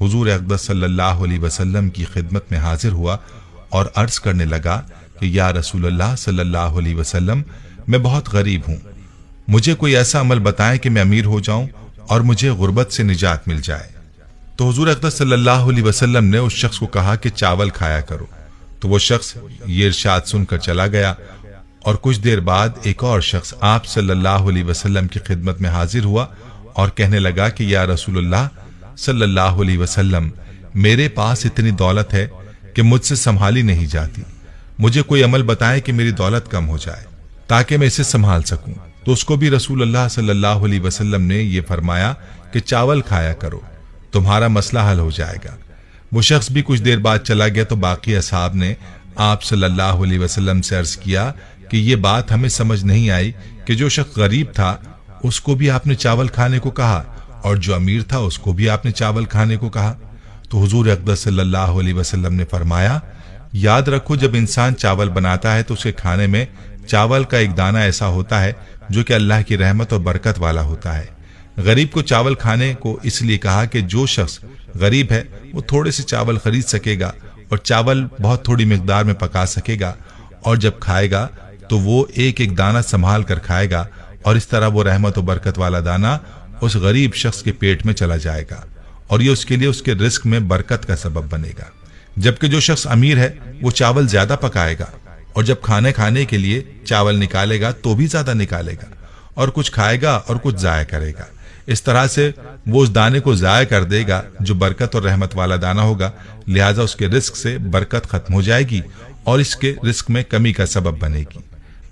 हुजूर अक़दस सल्लल्लाहु अलैहि वसल्लम की खिदमत में हाजिर हुआ और अर्ज करने लगा कि या रसूलल्लाह सल्लल्लाहु अलैहि वसल्लम, मैं बहुत गरीब हूँ, मुझे कोई ऐसा अमल बताएं कि मैं अमीर हो जाऊं और मुझे गुर्बत से निजात मिल जाए। तो हुजूर अक़दस सल्लल्लाहु अलैहि वसल्लम ने उस शख्स को कहा कि चावल खाया करो। तो वो शख्स ये इरशाद सुनकर चला गया और कुछ देर बाद एक और शख्स आप सल्लल्लाहु अलैहि वसल्लम की खिदमत में हाजिर हुआ और कहने लगा कि या रसूलल्लाह सल्लल्लाहु अलैहि वसल्लम, मेरे पास इतनी दौलत है कि मुझसे संभाली नहीं जाती, मुझे कोई अमल बताएं कि मेरी दौलत कम हो जाए ताकि मैं इसे संभाल सकूं। तो उसको भी रसूलुल्लाह सल्लल्लाहु अलैहि वसल्लम ने ये फरमाया कि चावल खाया करो, तुम्हारा मसला हल हो जाएगा। वो शख्स भी कुछ देर बाद चला गया तो बाकी असहाब ने आप सल्लल्लाहु अलैहि वसल्लम से अर्ज किया कि ये बात हमें समझ नहीं आई कि जो शख्स गरीब था उसको भी आपने चावल खाने को कहा और जो अमीर था उसको भी आपने चावल खाने को कहा। तो हुजूर अक़दस सल्लल्लाहु अलैहि वसल्लम ने फरमाया, याद रखो जब इंसान चावल बनाता है तो उसके खाने में चावल का एक दाना ऐसा होता है जो कि अल्लाह की रहमत और बरकत वाला होता है। गरीब को चावल खाने को इसलिए कहा कि जो शख्स गरीब है वो थोड़े से चावल खरीद सकेगा और चावल बहुत थोड़ी मिकदार में पका सकेगा और जब खाएगा तो वो एक एक दाना संभाल कर खाएगा और इस तरह वो रहमत और बरकत वाला दाना उस गरीब शख्स के पेट में चला जाएगा और ये उसके लिए उसके रिस्क में बरकत का सबब बनेगा। जबकि जो शख्स अमीर है वो चावल ज्यादा पकाएगा और जब खाने के लिए चावल निकालेगा तो भी ज्यादा निकालेगा और कुछ खाएगा और कुछ जाया करेगा। इस तरह से वो उस दाने को जाया कर देगा जो बरकत और रहमत वाला दाना होगा, लिहाजा उसके रिस्क से बरकत खत्म हो जाएगी और इसके रिस्क में कमी का सबब बनेगी।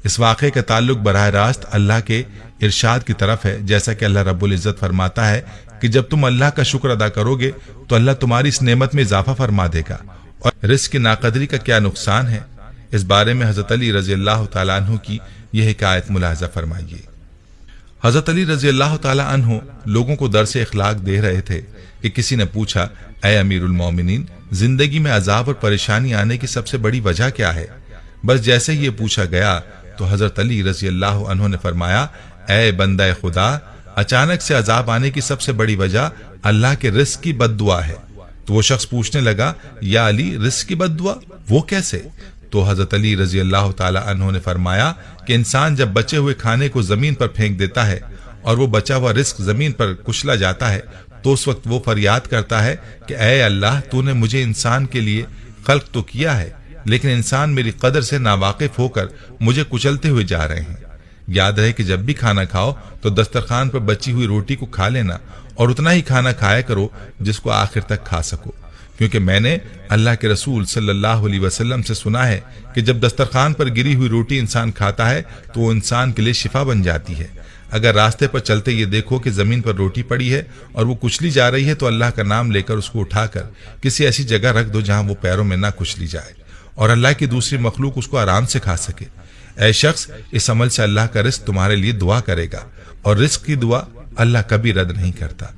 इस वाक़े का ताल्लुक बराह रास्त अल्लाह के इरशाद की तरफ है, जैसा कि अल्लाह रब्बुल इज़्ज़त फरमाता है कि जब तुम अल्लाह का शुक्र अदा करोगे तो अल्लाह तुम्हारी इस नेमत में इजाफा फरमा देगा और रिस्क की नाकदरी का क्या नुकसान है। इस बारे में हजरत अली रजी अल्लाह तआला अन्हु की यह हिकायत मुलाहजा फरमाइए। हजरत अली रजी अल्लाह तआला अन्हु लोगों को दर्स इखलाक दे रहे थे कि किसी ने पूछा, ऐ अमीरुल मोमिनीन, जिंदगी में अजाब और परेशानी आने की सबसे बड़ी वजह क्या है? बस जैसे ही ये पूछा गया तो हजरत अली रजी अल्लाह अन्हु ने फरमाया, ऐ बंदा खुदा, अचानक से अजाब आने की सबसे बड़ी वजह अल्लाह के रिस्क की बद्दुआ है। तो वो शख्स पूछने लगा, या अली, रिस्क की बद्दुआ वो कैसे? तो हजरत अली रजी अल्लाह ताला अन्हु ने फरमाया कि इंसान जब बचे हुए खाने को जमीन पर फेंक देता है और वो बचा हुआ रिस्क जमीन पर कुचला जाता है तो उस वक्त वो फरियाद करता है कि ऐ अल्लाह, तूने मुझे इंसान के लिए खल्क तो किया है, लेकिन इंसान मेरी कदर से नावाकिफ होकर मुझे कुचलते हुए जा रहे हैं। याद रहे कि जब भी खाना खाओ तो दस्तरखान पर बची हुई रोटी को खा लेना और उतना ही खाना खाया करो जिसको आखिर तक खा सको, क्योंकि मैंने अल्लाह के रसूल सल्लल्लाहु अलैहि वसल्लम से सुना है कि जब दस्तरखान पर गिरी हुई रोटी इंसान खाता है तो वो इंसान के लिए शिफा बन जाती है। अगर रास्ते पर चलते ये देखो कि जमीन पर रोटी पड़ी है और वो कुचली जा रही है तो अल्लाह का नाम लेकर उसको उठाकर किसी ऐसी जगह रख दो जहां वो पैरों में ना कुचली जाए और अल्लाह की दूसरी मखलूक उसको आराम से खा सके। ऐ शख्स, इस अमल से अल्लाह का रिस्क तुम्हारे लिए दुआ करेगा और रिस्क की दुआ अल्लाह कभी रद्द नहीं करता।